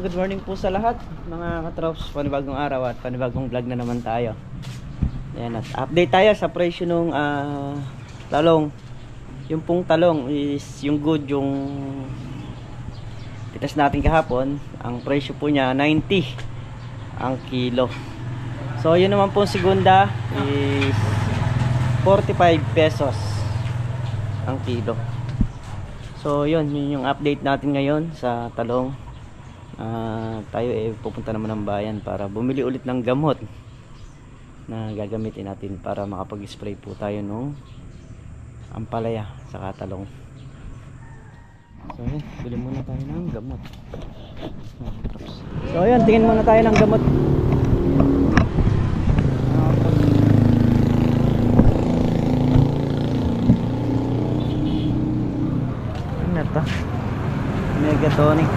good morning po sa lahat mga katrops. Panibagong araw at panibagong vlog na naman tayo. Ayan, at update tayo sa presyo nung talong. Yung pong talong is yung good, yung titas natin kahapon. Ang presyo po niya 90 ang kilo. So yun naman po segunda is 45 pesos ang kilo. So yun yung update natin ngayon sa talong. Tayo pupunta naman ng bayan para bumili ulit ng gamot na gagamitin natin para makapag-spray po tayo nung ampalaya sa talong. So yun, bili muna tayo ng gamot. So yun, tingin muna tayo ng gamot. Ano ito? Megatonic.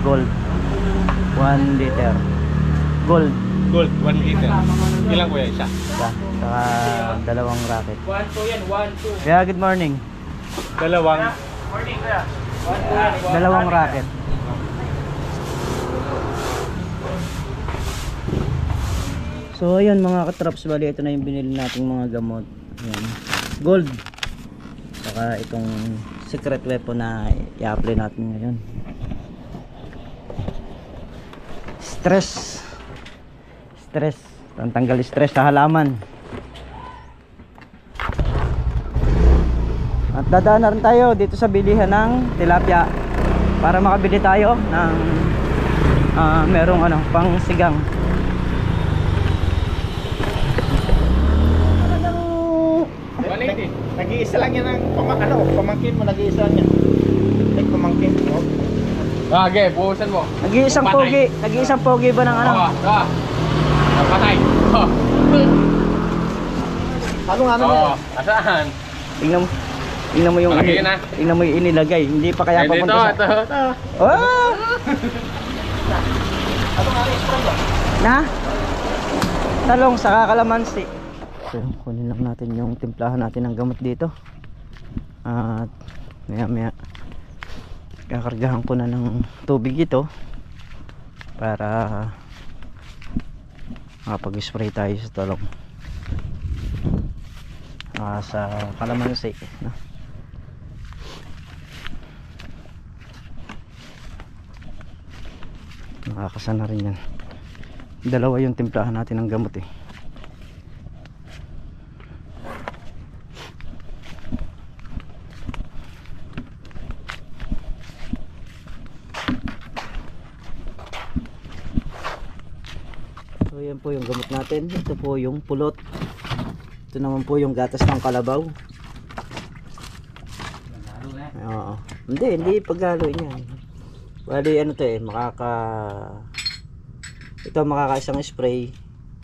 Gold 1 liter. Gold 1 liter. Ilang kuya isa? Saka dalawang racket. 1, 2 yan, 1, 2. Kaya good morning. Dalawang Dalawang racket. So ayun mga katrops, bali ito na yung binili nating mga gamot. Ayan. Gold. Saka itong secret weapon na i-apply natin ngayon. Stress. Tanggal stress sa halaman. At dadaan na rin tayo dito sa bilihan ng tilapia para makabili tayo ng merong pang sigang. Nag-iisa lang yan ang pamangkin mo, nag-iisa lang yan. Pamangkin mo. Okay, buhusan mo. Nag-iisang pogi ba ng Patay. Ano yan? Asaan? Tingnan mo yung tingnan mo yung inilagay. Hindi pa kaya papunta sa. Ito. Oh! Na? Talong sa kalamansi. So, kunin lang natin yung timplahan natin ng gamot dito. At maya kakargahan ko na ng tubig ito para makapag-spray tayo sa talong. Sa kalamansi, no? Nakakasana rin yan. Dalawa yung timplahan natin ng gamot eh. So yan po yung gamot natin. Ito po yung pulot. Ito naman po yung gatas ng kalabaw. Oo. Hindi paghalo niya. Bali ano to ito makakaisang spray.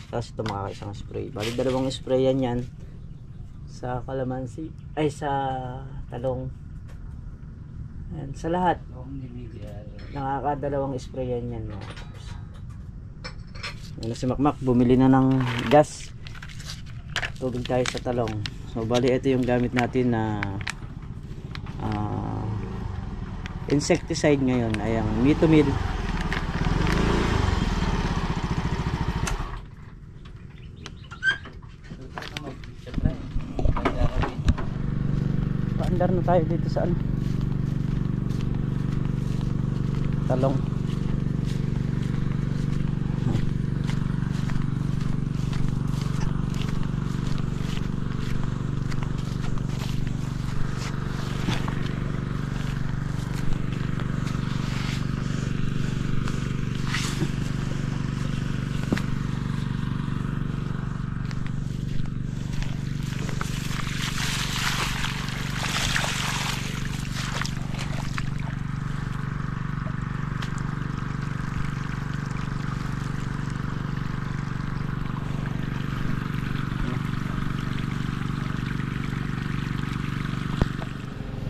Tapos ito makakaisang spray. Bali dalawang spray yan sa kalamansi. Ay sa talong. Ayan, sa lahat. Nakakadalawang spray yan. Ano si Makmak, bumili na ng gas. Tubig tayo sa talong. So bali ito yung gamit natin na insecticide ngayon ay ang Mitomil. Paandar na tayo dito sa talong.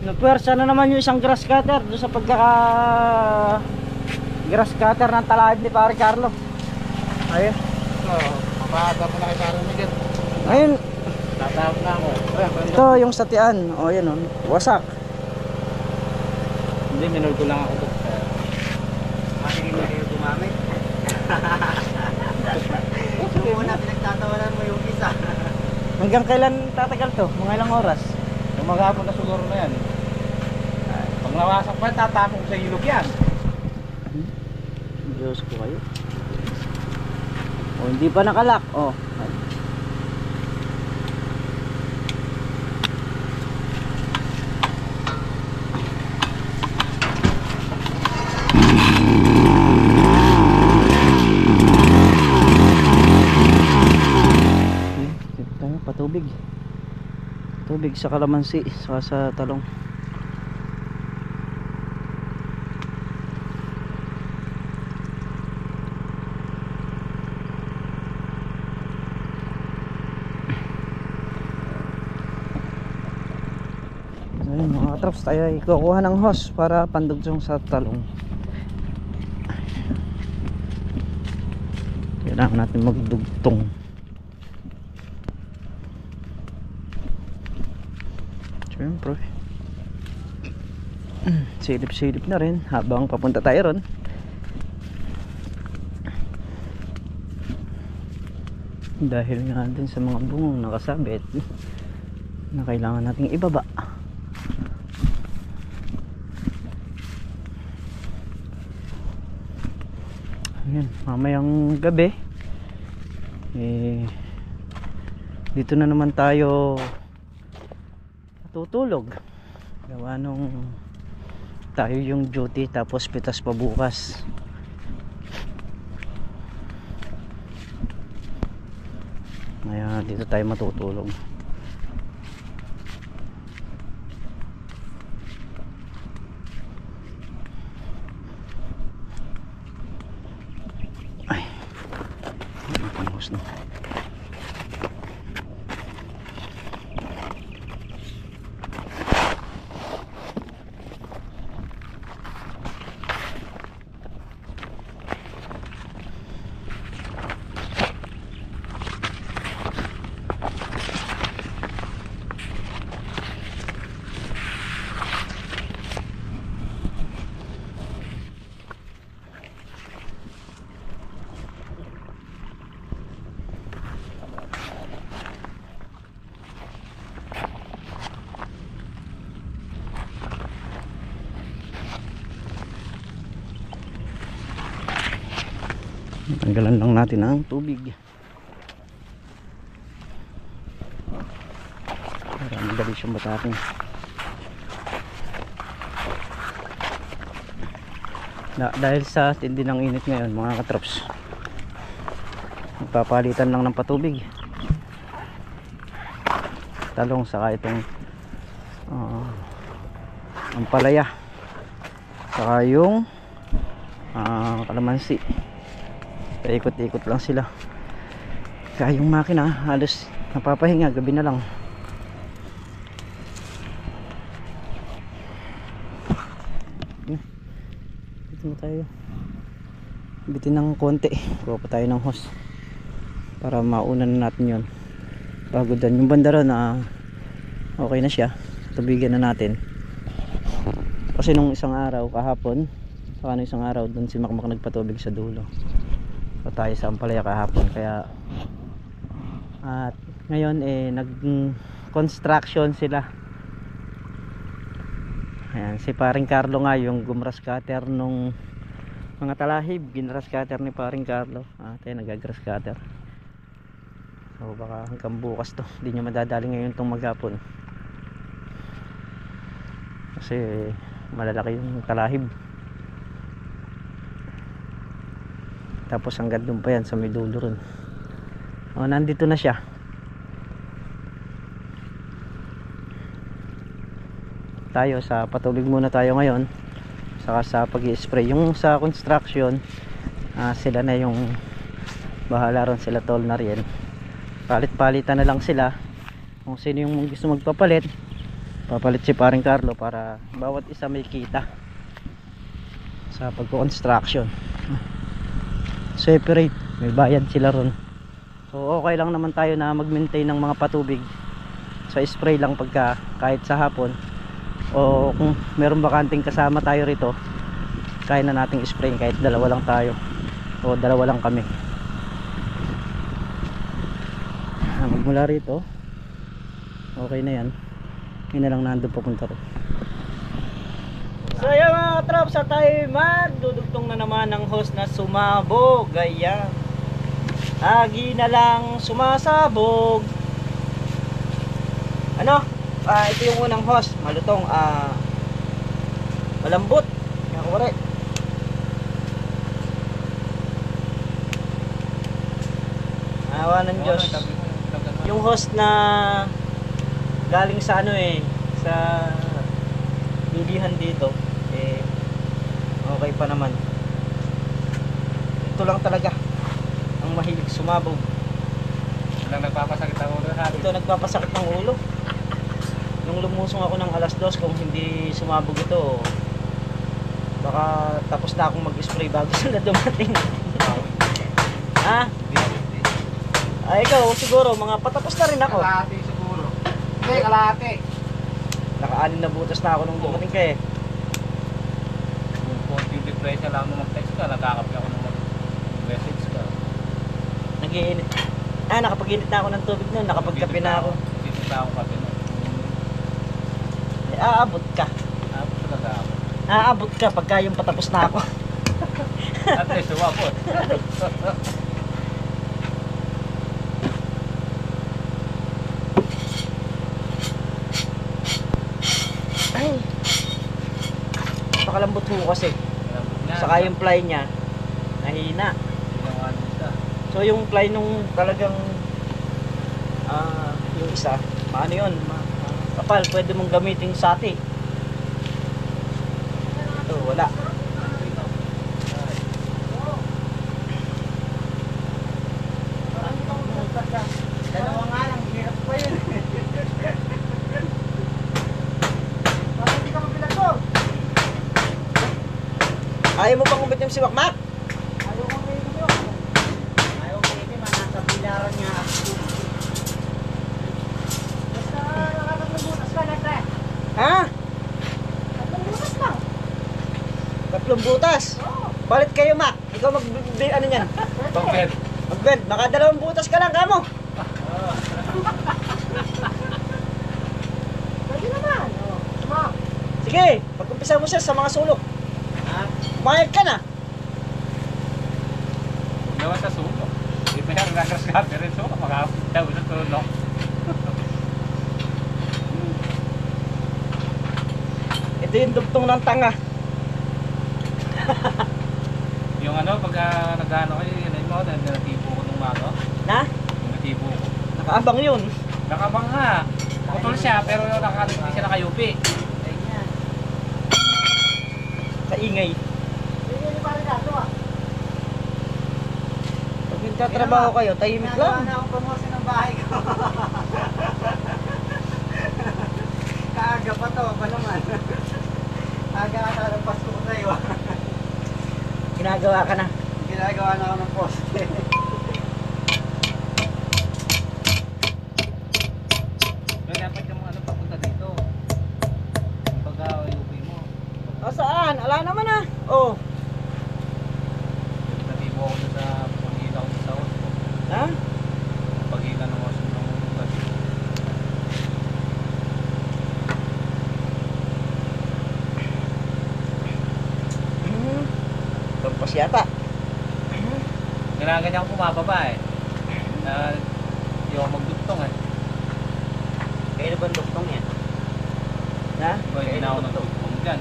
Nagpwersa na naman yung isang grass cutter doon sa grass cutter ng talahib ni Pare Carlo. Ayun. Mababa ko na kay Pare Miguel. Ayun. Tatawag na ako. Ito yung satian. O yan o. Wasak. Hindi, minol ko lang ako doon. Matigil na kayo gumamit. Yung una, pinagtatawanan mo yung isa. Hanggang kailan tatagal to? Mga ilang oras? Yung maghapon na siguro na yan. Pag nawasak pa, tatapon ko sa ilog yan. Diyos ko kayo. O hindi pa nakalak. O. Patubig. Tubig sa kalamansi, sa talong. Ayun mga traps, tayo ay kukuha ng hose para pandugtong sa talong. Kailangan natin magdugtong. Siyempre silip-silip na rin habang papunta tayo ron. Dahil nga din sa mga bungong nakasabit na kailangan nating ibaba. Ayan, mamayang gabi dito na naman tayo tutulog. Gawa nung tayo yung duty tapos pitas pa bukas. Kaya dito tayo matutulog. Ay, pangos na. Tanggalan lang natin ang tubig para madali siyang batakin. Dahil sa tindi ng init ngayon mga katrops, magpapalitan lang ng patubig, talong saka itong ampalaya saka yung kalamansi. Paikot-ikot lang sila. Kaya yung makina halos napapahinga gabi na lang. Dito na tayo. Bitin ng konti. Kuha pa tayo ng hose para mauna na natin yun. Bago dan yung bandara na okay na siya, tubigan na natin. Kasi nung isang araw kahapon, saka nung isang araw dun si Makmak nagpatubig sa dulo. So tayo sa Ampalaya kahapon, kaya at ngayon nag construction sila. Ayan, si Paring Carlo nga yung gumras cutter nung mga talahib, ginras cutter ni Paring Carlo. Tayo nagagrass cutter. So baka hanggang bukas to, hindi nyo madadali ngayon tong maghapon kasi malalaki yung talahib. Tapos hanggang doon pa yan sa may dulo ron. Nandito na siya. Tayo sa patubig muna tayo ngayon, saka sa pag-i-spray. Yung sa construction, sila na yung bahala ron, sila tol na rin. Palit-palitan na lang sila. Kung sino yung gusto magpapalit, papalit si Paring Carlo para bawat isa may kita. sa pagko-construction. Separate, may bayad sila ron. So okay lang naman tayo na mag-maintain ng mga patubig. So spray lang pagka kahit sa hapon, o kung meron bakanting kasama tayo rito, kaya na nating spray kahit dalawa lang tayo o dalawa lang kami. Magmula rito okay na yan, yun na lang nandun papunta rin. So yun mga katrops, sa tayo magdudugtong na naman ng hose na sumabog. Ayan, lagi na lang sumasabog. Ano? Ito yung unang hose, malutong, malambot. Nakakure. Awa ng Diyos. Yung hose na galing sa ano sa bilihan dito, okay pa naman. Ito lang talaga ang mahilig sumabog. Walang nagpapasakit ang ulo. Ito nagpapasakit ng ulo. Nung lumusong ako ng alas 2, kung hindi sumabog ito, baka tapos na akong mag-spray bago sila dumating. Ha? Ikaw siguro, mga patapos na rin ako. Kalahati siguro. Hindi, kalahati. Naka-anim na butas na ako nung dumating ka eh. Yung konting depression lang mo mag-text ka, nagkakapi ako ng message ka. Nag-iinit. Nakapag-init na ako ng tubig noon, nakapagkape na ako. Dito na ako kape na. Aabot ka. Tapos talaga ako. Aabot ka pagka yung patapos na ako. At least, sumapot. Ay. Pakalambot ho kasi. Saka yung ply niya, nahina. So yung ply nung talagang yung isa, paano yun? Kapal, pwede mong gamitin sati. Ito, wala. Dalawa nga lang, hirap pa yun. Bakit hindi ka mabilag ko? Ayaw mo bang umitim si Makmak? Ayaw ko kayo nyo. Ayaw ko kayo, nasa pilaran niya. Basta nakatatlong butas ka na, Tre. Ha? Tatlong butas lang. 3 butas? Oo. Palit kayo, Mak. Ikaw ano yan? Pag-bed. Mag-bend. Baka 2 butas ka lang, kamo. Pwede naman. Suma. Sige, pag-umpisa mo siya sa mga sulok. Ha? Kumayag ka na. Huwag naman sa sulo. Hindi pa yan, nagkaskapi rin sulo. Makakapitaw sa tulong. Ito yung dugtong ng tanga. Yung ano, pag nag-ano kayo, yun mo, natibo ko nung mago. Na? Natibo ko. Nakaabang yun. Nakabang nga. Putol siya, pero hindi siya nakayupi. Ayun yan. Kaingay. Hindi ni pare dato ah. Pag nagtatrabaho kayo, tahimik Nagawa lang. na akong promotion ng bahay ko. Kaaga pa to, pa naman. Aga ata ng Pasko ko sa'yo. Ginagawa ka na. Ginagawa na ako ng poste. Pero dapat yung ano papunta dito. Yung pag-ayupi mo. O saan? Ala naman ah. Oh. Natibo ako doon sa pag-ila ko sa host ko. Ha? Pag-ila ng host ng gabi. Tumpas yata. Ginaganyan ko bumababa eh. Hindi ako magdugtong eh. Kayo ba duktong yan? Ha? Hindi na ako nagdugtong dyan.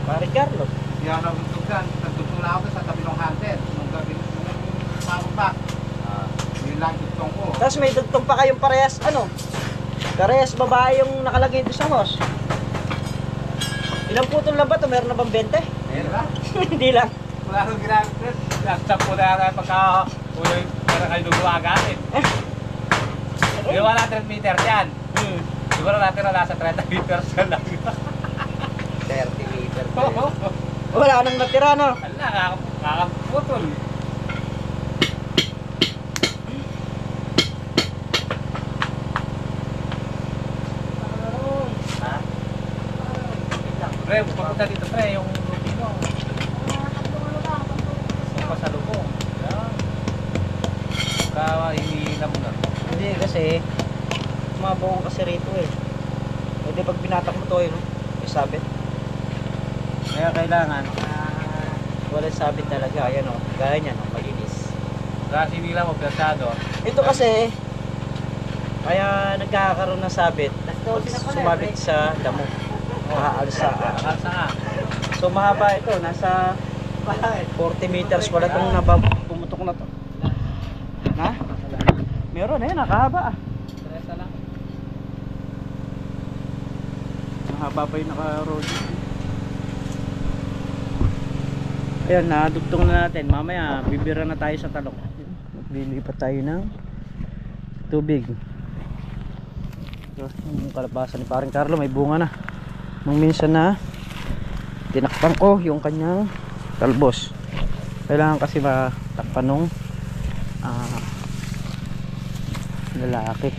Pare Carlo. Hindi ako nagdugtong. Nagdugtong na ako sa tabi ng hunter. Nung gabi nung bumababa. Yun lang dugtong ko. Tapos may dugtong pa kayong parehas, ano? Parehas babae yung nakalagay doon sa hos. Ilang putol lang ba ito? Meron na bang 20? Ayun ba? Hindi lang. Wala akong ginagawa. Laptop ko na yan pagka uloy para kayo lumagamit. Hindi 100 meter yan. Siguro natin na nasa 30 meters ka lang. 30 meter. Oo. Wala nang natira, no? Wala, kakaputol. Ha? Pre, pupunta dito pre, yung lupino. Sa pasalubong. Yan. Pagka hinihilam na. Hindi kasi mabuo kasi rito eh. Pwede pag binatak mo to yun, isabit. Kaya kailangan wala sabit talaga. Ayan o, gaya niyan o, malinis. Kasi nila magkasado. Ito kasi kaya nagkakaroon ng sabit pag sumabit sa damo. Nakaalsa. Nakasa nga. So mahaba ito, nasa 40 meters wala itong pumutok na to. Ha? Meron eh, nakahaba ah. Stressa lang. Mahaba pa yung naka-road. Ayan, nadugtong na natin. Mamaya, bibira na tayo sa talok. Maglilipat tayo ng tubig. So, yung kalabasan ni paring Carlo, may bunga na. Nung minsan na, tinakpan ko yung kanyang talbos. Kailangan kasi matakpan nung lalaki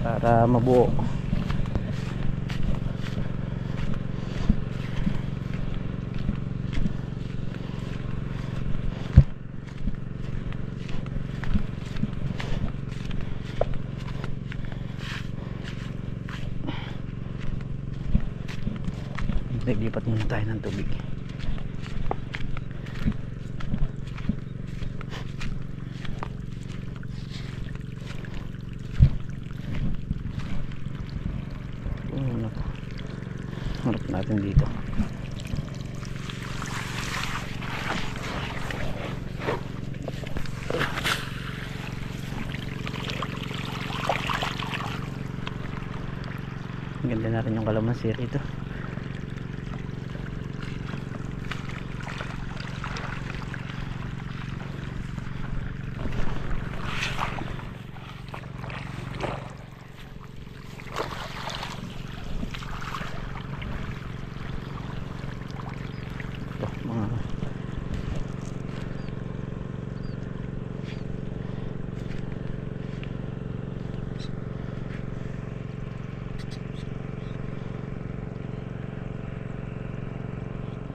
para mabuo. Naglipat muna tayo ng tubig. Harap natin dito. Ganda na rin yung kalamansi rito.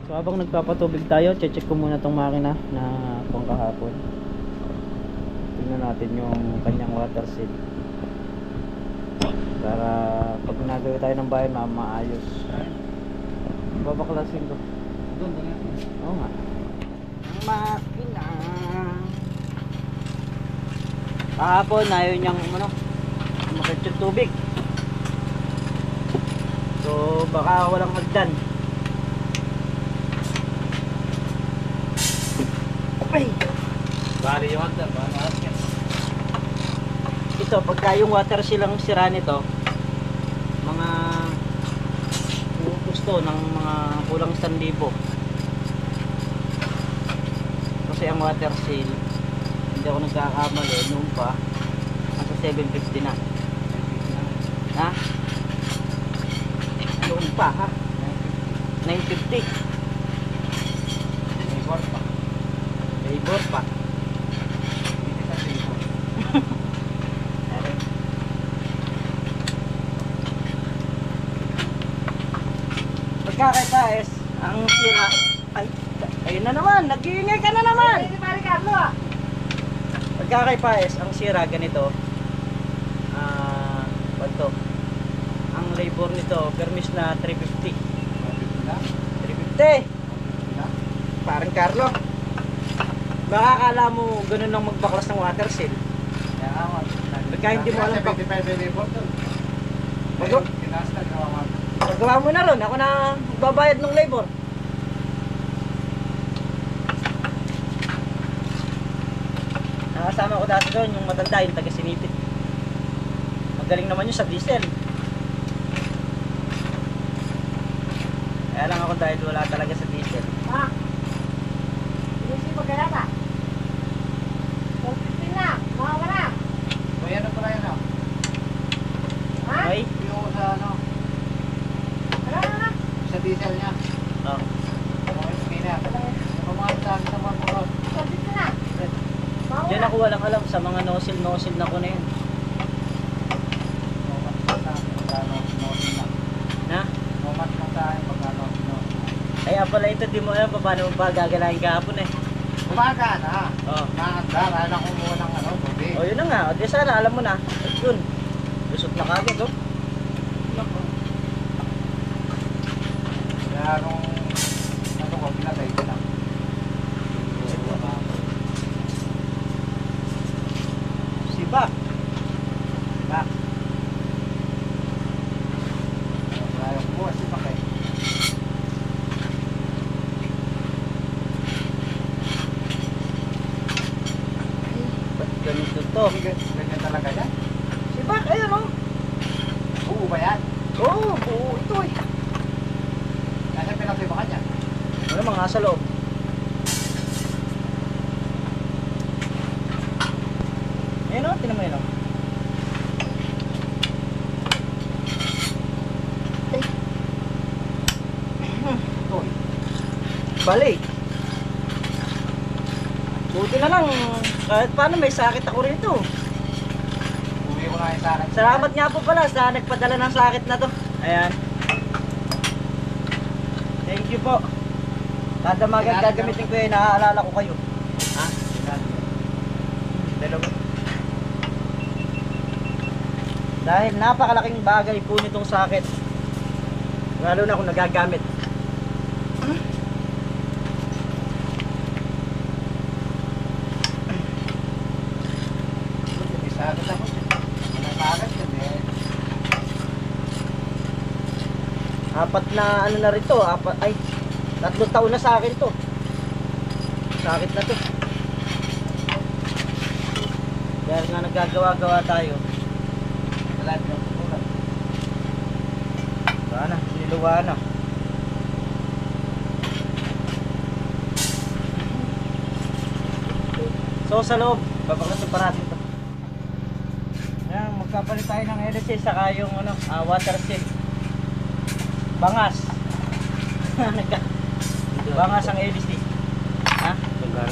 So habang nagpapatubig tayo, check ko muna tong makina na pang kahapon. Tingnan natin yung kanyang water seal. Para pag nagawa tayo ng bahay, maayos. Babaklasin ko. Doon na yan. Oo nga. Ang makina. Kahapon, ayaw niyang makit yung tubig. So baka walang hagdan. Ay! Bali yung handa, bali Ito, pagka yung water silang sira nito, mga gusto ng mga kulang 1,000. Kasi ang water seal, hindi ako nagkakamali, noon pa, nasa 750 na. Ha? Noon pa, ha? 950. Labor pa. Labor pa. Hindi ka labor. Pagkakaipaes, ang sira, ay, ayun na naman, nag-iingay ka na naman. Pagkakaipaes, ang sira ganito, to, ang labor nito, permis na 350. 350. Parang Carlo. Baka akala mo ganun lang magbaklas ng water seal. Pagka hindi mo alam pa. Magawa mo na ron, ako na babayad ng labor. Nakasama ko dati doon, yung matanda, yung taga-sinipit. Magaling naman yun sa diesel. Kaya lang ako dahil wala talaga sa diesel. Ha? Inisip mo kaya ba? 450 na, mga na. May ano pala yan ah. Ha? Okay? Yung sa ano, Ano na? sa diesel niya. Oh. Ikaw dito na. Diyan ako walang alam sa mga nozzle na ko na yun. Na? Kaya pala ito, di mo alam paano mo pa gagalahin kahapon eh. Umaga na. Oh. Nakagdara na ko muna ng tubig. Oh, yun na nga. O, di sana alam mo na. At yun. Lusot na kagad, oh. Kaya nung ko, pinatay ko na. Siba. Na. Kaya ko buwas si Pakay. Ba't ganito to? Ganyan talaga yan. Siba, ayun oh. Oo ba yan? Oo, buo ito eh. Kasi pinatay ba kanya? Ano mga sa loob? Ayun oh, tinan mo yun oh. Toy. Balik. Buti na lang, kahit paano may sakit ako rito. Uwi ko na yung sa akin. Salamat nga po pala sa nagpadala ng sakit na to. Ayan. Thank you po. Kada magang gagamitin ko yun, naaalala ko kayo. Ha? Dalawa. Dahil napakalaking bagay po nitong sakit. Lalo na kung nagagamit. Sakit ako. Sakit yun eh. Apat na ano na rito, 3 taon na sa akin to. Sakit na to. Dahil nga nagagawa-gawa tayo. Wala yung kukulan. Sana, niluwa na. So sa loob, babaklasin pa natin to. Ayan, magkapalit tayo ng LC saka yung water seal. Bangas. Bangas ang LC. Ha? Tunggal.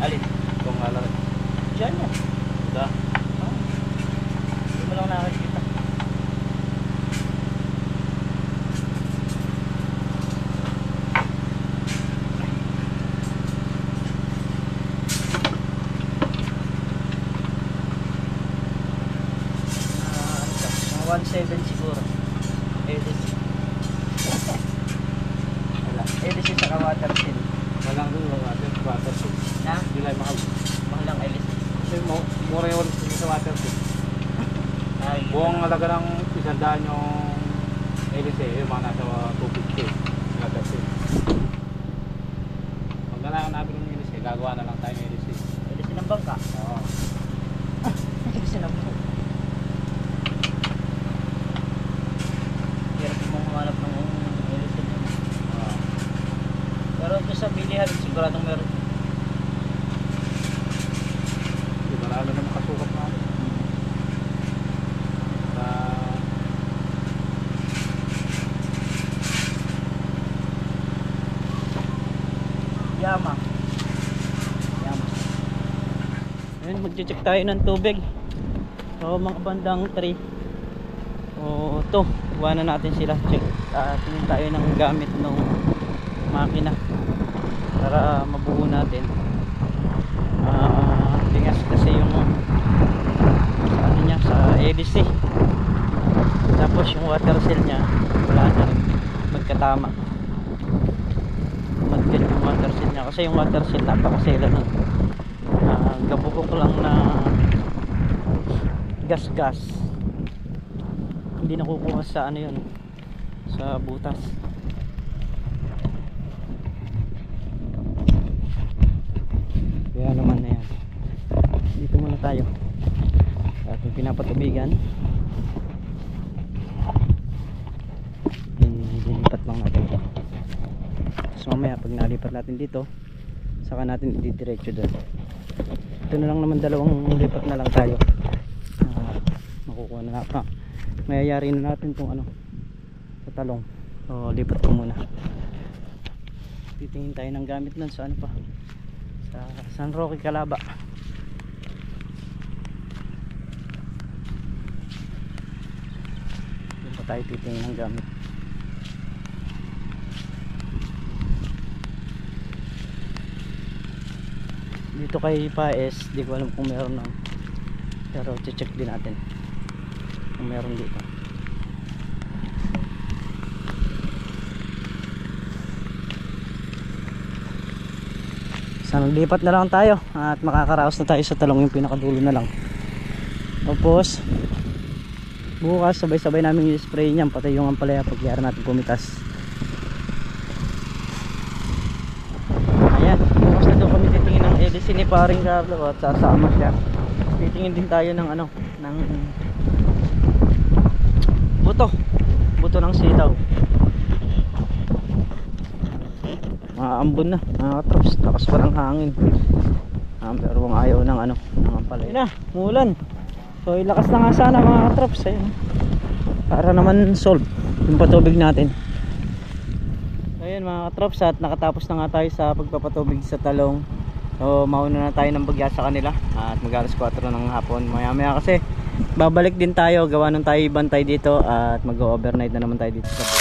Alin? Tunggal. Diyan yan. Da. Hindi mo lang nakakita. Mga 1.7 siguro. EDC. Wala. EDC saka water seal. Walang doon mga atin. Water soup. Na? Hindi lang mahal. Mahal ang LC. Kasi mura yung sa water soup. Ay, Buong alaga ng 100 yung LC. Yung mga nasa 250. Water soup. Pag kailangan natin ng LC, gagawa na lang tayo ng LC. LC ng bangka. Oo. LC ng bangka. Hirap mong hanap ng LC niya. Oo. Pero ito sa bilihan, siguradong meron. Hindi, marami na makasukat na ano. Yama. Ayun, magche-check tayo ng tubig. So, mga bandang 3. O, ito. Iwanan natin sila. Check. Tingin tayo ng gamit ng makina para mabuo natin. Tingas kasi yung sa ano niya, sa EDC. Tapos yung water seal niya, wala na rin. Magkatama. Mag-get yung water seal niya kasi yung water seal napakasela nun. Gabukok lang na gas hindi nakukuha sa ano yun, sa butas. Kaya naman na yan, dito muna tayo ating pinapatubigan. Dilipat lang natin ito. So mamaya pag nalipat natin dito, saka natin ididiretso doon. Ito na lang naman, dalawang lipat na lang tayo. Makukuha na natin. Mayayari na natin itong ano, sa talong. So lipat ko muna. titingin tayo ng gamit nun sa ano pa, sa San Roque Calaba. Doon pa tayo titingin ng gamit. Dito kay Paes di ko alam kung meron na, pero check din natin kung meron dito. Sana lipat na lang tayo at makakaraos na tayo sa talong, yung pinakadulo na lang. Tapos bukas sabay-sabay namin i-spray niyan, pati yung ampalaya pagyara natin pumitas. Ayan, bukas na daw kami titingin ng LC ni paring Carlo at sasama siya. Titingin din tayo ng ano, ng buto ng sitaw. Maambon na mga katrops, lakas pa ng hangin. Pero ayaw ng ano, ng ampalaya na, mulan. So ilakas na nga sana mga katrops, ayun, para naman solve yung patubig natin. Ayun mga katrops, at nakatapos na nga tayo sa pagpapatubig sa talong. So mauna na tayo ng bagya sa kanila at mag-alas 4 ng hapon. Maya maya kasi babalik din tayo, gawa nung tayo ibantay dito at mag-overnight na naman tayo dito sa